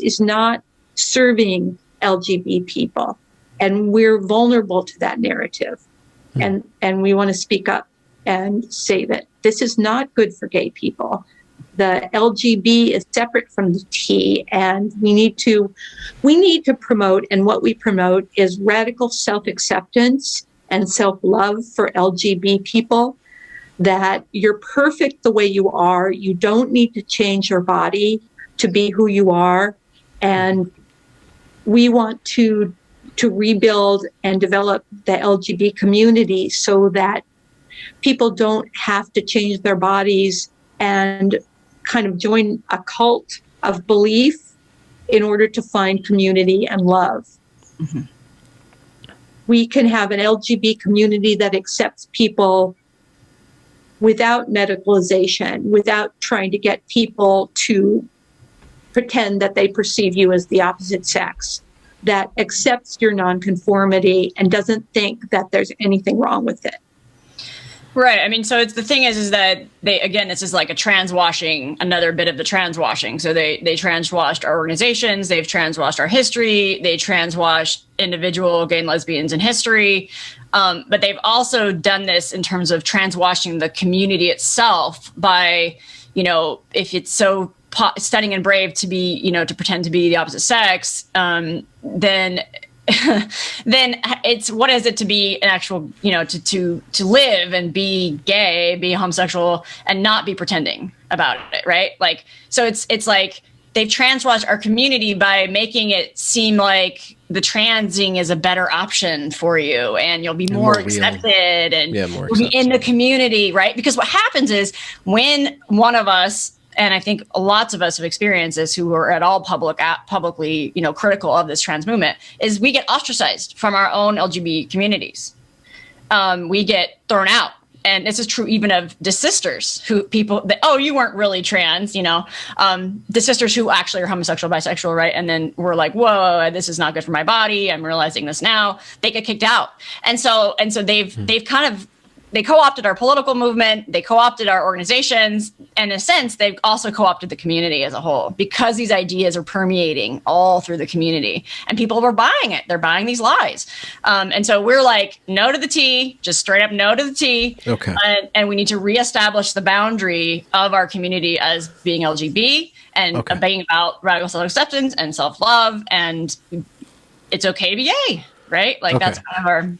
is not serving LGBT people. And we're vulnerable to that narrative. And we want to speak up and say that this is not good for gay people. The LGB is separate from the T, and we need to promote, and what we promote is radical self-acceptance and self-love for LGB people, that you're perfect the way you are. You don't need to change your body to be who you are. And we want to rebuild and develop the LGBT community so that people don't have to change their bodies and kind of join a cult of belief in order to find community and love. Mm-hmm. We can have an LGBT community that accepts people without medicalization, without trying to get people to pretend that they perceive you as the opposite sex, that accepts your nonconformity and doesn't think that there's anything wrong with it. Right. I mean, so it's the thing is that this is like a transwashing, another bit of the transwashing. So they transwashed our organizations, they've transwashed our history, they transwashed individual gay and lesbians in history. But they've also done this in terms of transwashing the community itself by, if it's so stunning and brave to be, to pretend to be the opposite sex, then it's, what is it to be an actual, to live and be gay, be homosexual, and not be pretending about it, right? Like, so it's like they've transwashed our community by making it seem like the transing is a better option for you, and you'll be more accepted, and you'll be in the community, right? Because what happens is when one of us, and I think lots of us have experienced this who are at all publicly, critical of this trans movement, is we get ostracized from our own LGBT communities. We get thrown out. And this is true even of the sisters you weren't really trans, the sisters who actually are homosexual, bisexual, right? And then we're like, whoa, this is not good for my body. I'm realizing this now. They get kicked out. And so they've kind of, they co-opted our political movement, they co-opted our organizations, and in a sense, they've also co-opted the community as a whole, because these ideas are permeating all through the community, and people are buying it. They're buying these lies. And so we're like, no to the T, just straight up no to the T. Okay. And we need to reestablish the boundary of our community as being LGBT and being about radical self-acceptance and self-love, and it's okay to be gay, right? Like that's kind of our...